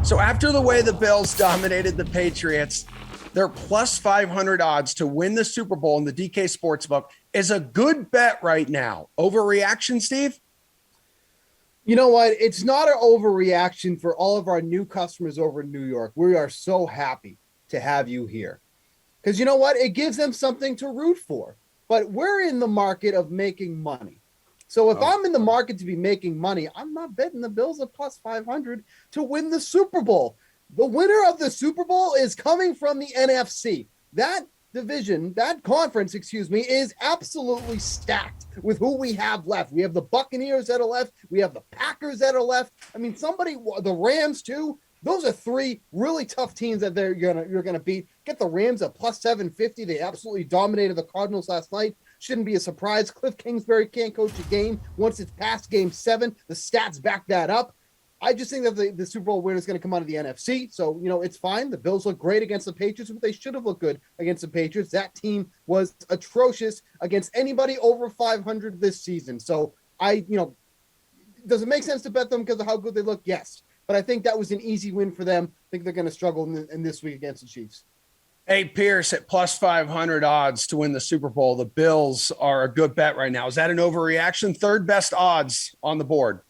So after the way the Bills dominated the Patriots, their plus 500 odds to win the Super Bowl in the DK Sportsbook is a good bet right now. Overreaction, Steve? You know what? It's not an overreaction for all of our new customers over in New York. We are so happy to have you here. Because you know what? It gives them something to root for. But we're in the market of making money. So if I'm in the market to be making money, I'm not betting the Bills at plus 500 to win the Super Bowl. The winner of the Super Bowl is coming from the NFC. That division, that conference, is absolutely stacked with who we have left. We have the Buccaneers that are left. We have the Packers that are left. I mean, the Rams too. Those are three really tough teams that you're gonna beat. Get the Rams at plus 750. They absolutely dominated the Cardinals last night. Shouldn't be a surprise. Cliff Kingsbury can't coach a game once it's past game 7. The stats back that up. I just think that the Super Bowl winner is going to come out of the NFC. So, it's fine. The Bills look great against the Patriots, but they should have looked good against the Patriots. That team was atrocious against anybody over 500 this season. So, does it make sense to bet them because of how good they look? Yes. But I think that was an easy win for them. I think they're going to struggle in this week against the Chiefs. Hey, Pearce, at plus 500 odds to win the Super Bowl, the Bills are a good bet right now. Is that an overreaction? Third best odds on the board.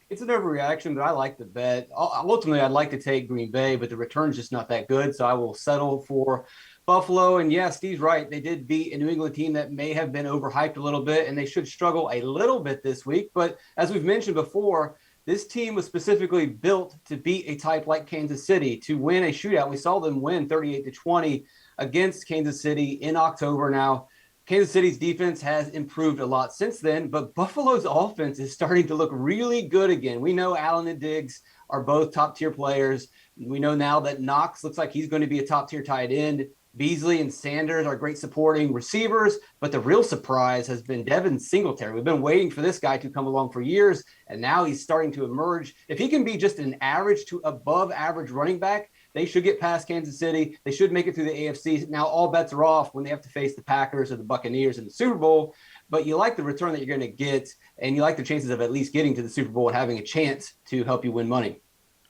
It's an overreaction, but I like the bet. Ultimately, I'd like to take Green Bay, but the return's just not that good, so I will settle for Buffalo. And yeah, Steve's right. They did beat a New England team that may have been overhyped a little bit, and they should struggle a little bit this week. But as we've mentioned before, this team was specifically built to beat a type like Kansas City, to win a shootout. We saw them win 38-20 against Kansas City in October. Now, Kansas City's defense has improved a lot since then, but Buffalo's offense is starting to look really good again. We know Allen and Diggs are both top-tier players. We know now that Knox looks like he's going to be a top-tier tight end. Beasley and Sanders are great supporting receivers, but the real surprise has been Devin Singletary. We've been waiting for this guy to come along for years, and now he's starting to emerge. If he can be just an average to above average running back, they should get past Kansas City. They should make it through the AFC. Now all bets are off when they have to face the Packers or the Buccaneers in the Super Bowl, but you like the return that you're going to get, and you like the chances of at least getting to the Super Bowl and having a chance to help you win money.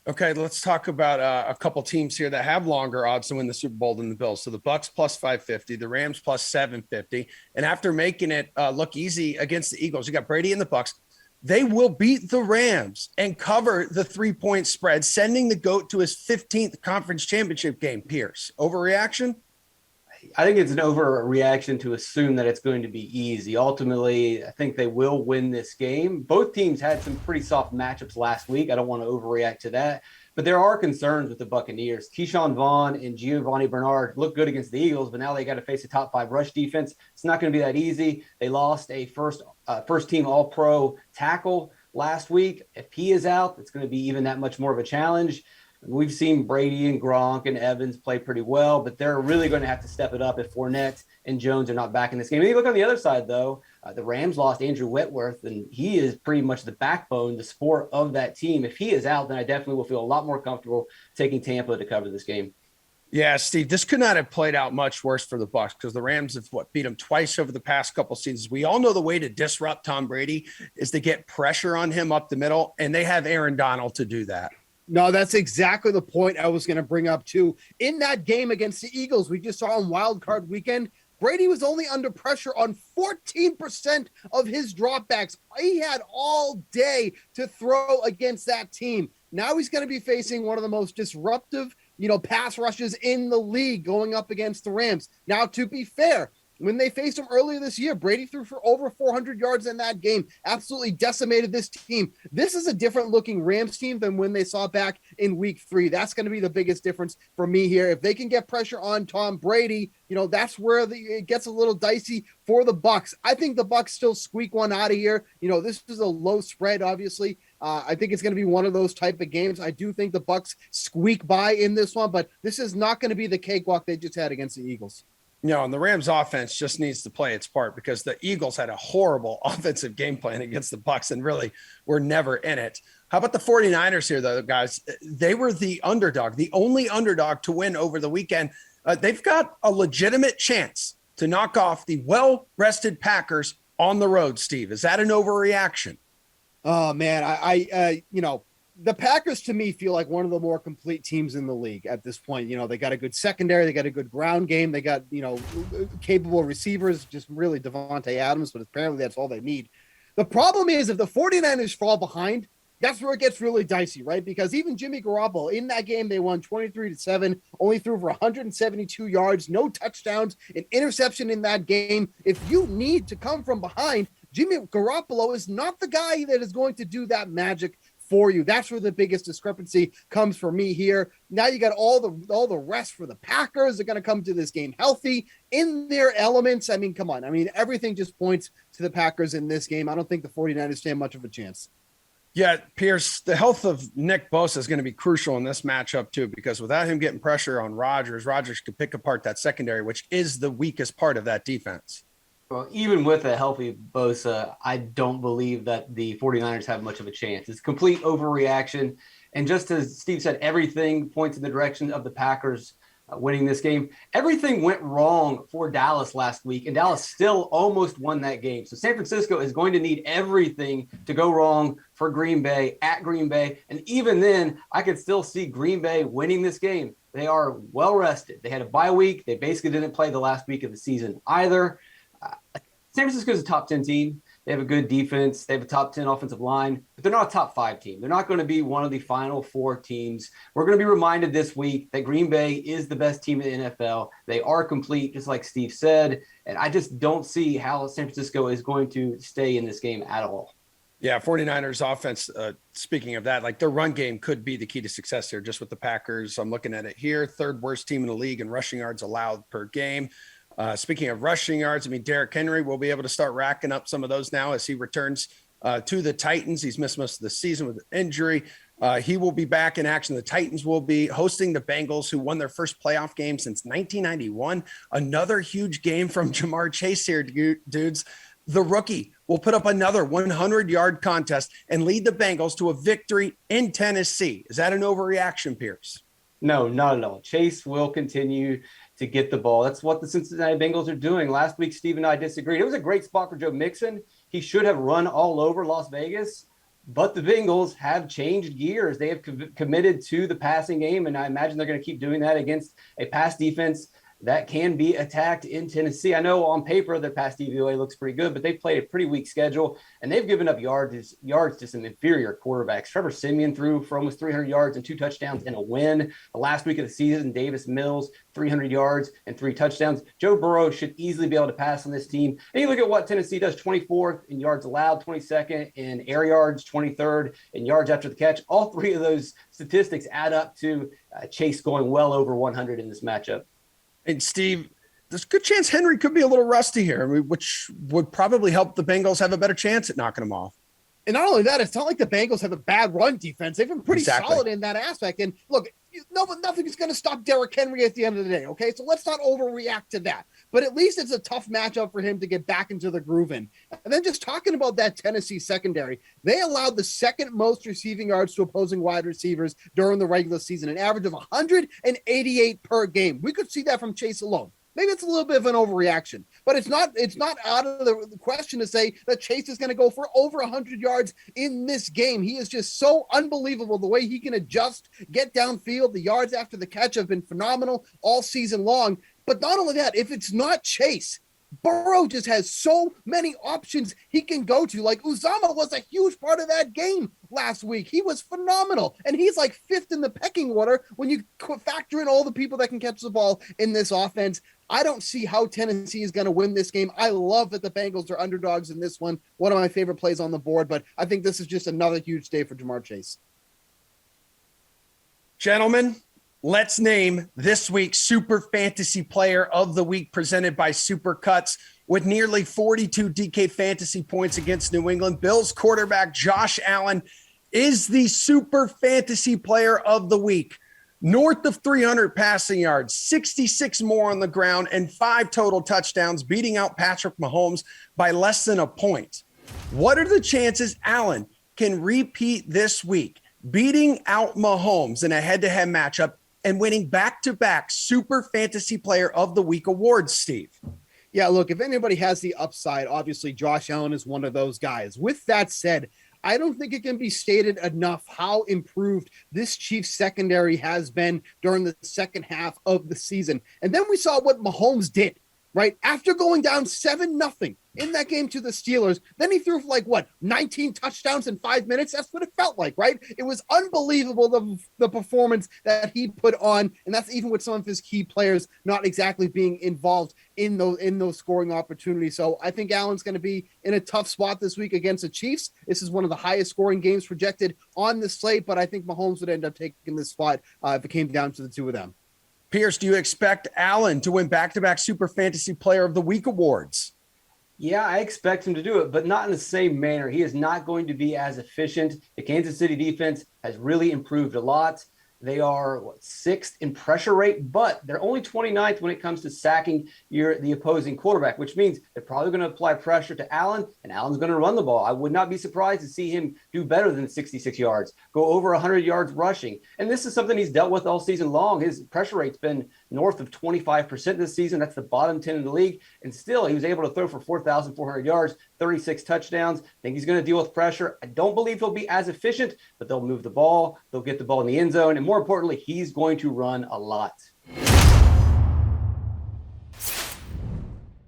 Okay, let's talk about a couple teams here that have longer odds to win the Super Bowl than the Bills. So the Bucs plus 550, the Rams plus 750. And after making it look easy against the Eagles, you got Brady and the Bucs. They will beat the Rams and cover the 3-point spread, sending the GOAT to his 15th conference championship game. Pearce, overreaction? I think it's an overreaction to assume that it's going to be easy. Ultimately, I think they will win this game. Both teams had some pretty soft matchups last week. I don't want to overreact to that. But there are concerns with the Buccaneers. Keyshawn Vaughn and Giovanni Bernard look good against the Eagles, but now they got to face a top 5 rush defense. It's not going to be that easy. They lost a first team All-Pro tackle last week. If he is out, it's going to be even that much more of a challenge. We've seen Brady and Gronk and Evans play pretty well, but they're really going to have to step it up if Fournette and Jones are not back in this game. And you look on the other side, though, the Rams lost Andrew Whitworth, and he is pretty much the backbone, the support of that team. If he is out, then I definitely will feel a lot more comfortable taking Tampa to cover this game. Yeah, Steve, this could not have played out much worse for the Bucs because the Rams have beat them twice over the past couple seasons. We all know the way to disrupt Tom Brady is to get pressure on him up the middle, and they have Aaron Donald to do that. No, that's exactly the point I was going to bring up, too. In that game against the Eagles, we just saw on Wild Card Weekend, Brady was only under pressure on 14% of his dropbacks. He had all day to throw against that team. Now he's going to be facing one of the most disruptive, pass rushes in the league going up against the Rams. Now, to be fair, when they faced him earlier this year, Brady threw for over 400 yards in that game, absolutely decimated this team. This is a different looking Rams team than when they saw back in week 3. That's going to be the biggest difference for me here. If they can get pressure on Tom Brady, that's where it gets a little dicey for the Bucs. I think the Bucs still squeak one out of here. This is a low spread, obviously. I think it's going to be one of those type of games. I do think the Bucs squeak by in this one, but this is not going to be the cakewalk they just had against the Eagles. And the Rams offense just needs to play its part because the Eagles had a horrible offensive game plan against the Bucs and really were never in it. How about the 49ers here, though, guys? They were the underdog, the only underdog to win over the weekend. They've got a legitimate chance to knock off the well-rested Packers on the road, Steve. Is that an overreaction? Oh, man, The Packers, to me, feel like one of the more complete teams in the league at this point. You know, they got a good secondary, they got a good ground game, they got, capable receivers, just really Devontae Adams, but apparently that's all they need. The problem is if the 49ers fall behind, that's where it gets really dicey, right? Because even Jimmy Garoppolo in that game, they won 23-7, only threw for 172 yards, no touchdowns, an interception in that game. If you need to come from behind, Jimmy Garoppolo is not the guy that is going to do that magic for you. That's where the biggest discrepancy comes for me here. Now you got all the rest for the Packers. They're going to come to this game healthy in their elements. I mean, come on. I mean, everything just points to the Packers in this game. I don't think the 49ers stand much of a chance. Yeah, Pearce, the health of Nick Bosa is going to be crucial in this matchup too, because without him getting pressure on Rodgers could pick apart that secondary, which is the weakest part of that defense. Well, even with a healthy Bosa, I don't believe that the 49ers have much of a chance. It's complete overreaction. And just as Steve said, everything points in the direction of the Packers winning this game. Everything went wrong for Dallas last week, and Dallas still almost won that game. So San Francisco is going to need everything to go wrong for Green Bay at Green Bay. And even then, I could still see Green Bay winning this game. They are well rested. They had a bye week. They basically didn't play the last week of the season either. San Francisco is a top 10 team. They have a good defense. They have a top 10 offensive line, but they're not a top 5 team. They're not going to be one of the final 4 teams. We're going to be reminded this week that Green Bay is the best team in the NFL. They are complete, just like Steve said. And I just don't see how San Francisco is going to stay in this game at all. Yeah, 49ers offense, speaking of that, like their run game could be the key to success here just with the Packers. I'm looking at it here, 3rd worst team in the league in rushing yards allowed per game. Speaking of rushing yards, I mean, Derrick Henry will be able to start racking up some of those now as he returns to the Titans. He's missed most of the season with an injury. He will be back in action. The Titans will be hosting the Bengals, who won their first playoff game since 1991. Another huge game from Jamar Chase here, dudes. The rookie will put up another 100-yard contest and lead the Bengals to a victory in Tennessee. Is that an overreaction, Pearce? No, not at all. Chase will continue to get the ball. That's what the Cincinnati Bengals are doing. Last week, Steve and I disagreed. It was a great spot for Joe Mixon. He should have run all over Las Vegas, but the Bengals have changed gears. They have committed to the passing game, and I imagine they're going to keep doing that against a pass defense that can be attacked in Tennessee. I know on paper their pass DVOA looks pretty good, but they played a pretty weak schedule, and they've given up yards to some inferior quarterbacks. Trevor Siemian threw for almost 300 yards and 2 touchdowns in a win. The last week of the season, Davis Mills, 300 yards and 3 touchdowns. Joe Burrow should easily be able to pass on this team. And you look at what Tennessee does: 24th in yards allowed, 22nd in air yards, 23rd in yards after the catch. All 3 of those statistics add up to Chase going well over 100 in this matchup. And Steve, there's a good chance Henry could be a little rusty here, I mean, which would probably help the Bengals have a better chance at knocking him off. And not only that, it's not like the Bengals have a bad run defense. They've been pretty solid in that aspect. And look, nothing is going to stop Derrick Henry at the end of the day, okay? So let's not overreact to that. But at least it's a tough matchup for him to get back into the groove in. And then just talking about that Tennessee secondary, they allowed the 2nd most receiving yards to opposing wide receivers during the regular season, an average of 188 per game. We could see that from Chase alone. Maybe it's a little bit of an overreaction, but it's not out of the question to say that Chase is going to go for over 100 yards in this game. He is just so unbelievable the way he can adjust, get downfield. The yards after the catch have been phenomenal all season long. But not only that, if it's not Chase, Burrow just has so many options he can go to. Like Uzama was a huge part of that game last week. He was phenomenal. And he's like 5th in the pecking order when you factor in all the people that can catch the ball in this offense. I don't see how Tennessee is going to win this game. I love that the Bengals are underdogs in this one. One of my favorite plays on the board, but I think this is just another huge day for Jamar Chase. Gentlemen, let's name this week's Super Fantasy Player of the Week presented by Supercuts. With nearly 42 DK fantasy points against New England, Bills quarterback Josh Allen is the Super Fantasy Player of the Week. North of 300 passing yards, 66 more on the ground, and 5 total touchdowns, beating out Patrick Mahomes by less than a point. What are the chances Allen can repeat this week, beating out Mahomes in a head-to-head matchup and winning back-to-back Super Fantasy Player of the Week awards, Steve? Yeah, look, if anybody has the upside, obviously Josh Allen is one of those guys. With that said, I don't think it can be stated enough how improved this Chiefs secondary has been during the second half of the season. And then we saw what Mahomes did, right? After going down 7-0 in that game to the Steelers, then he threw for 19 touchdowns in 5 minutes. That's what it felt like, right? It was unbelievable, the performance that he put on. And that's even with some of his key players not exactly being involved in those scoring opportunities. So I think Allen's going to be in a tough spot this week against the Chiefs. This is one of the highest scoring games projected on the slate, but I think Mahomes would end up taking this spot if it came down to the two of them. Pearce, do you expect Allen to win back-to-back Super Fantasy Player of the Week awards? Yeah, I expect him to do it, but not in the same manner. He is not going to be as efficient. The Kansas City defense has really improved a lot. They are 6th in pressure rate, but they're only 29th when it comes to sacking the opposing quarterback, which means they're probably going to apply pressure to Allen, and Allen's going to run the ball. I would not be surprised to see him do better than 66 yards, go over 100 yards rushing. And this is something he's dealt with all season long. His pressure rate's been north of 25% this season. That's the bottom 10 in the league. And still, he was able to throw for 4,400 yards, 36 touchdowns. I think he's going to deal with pressure. I don't believe he'll be as efficient, but they'll move the ball. They'll get the ball in the end zone. And more importantly, he's going to run a lot.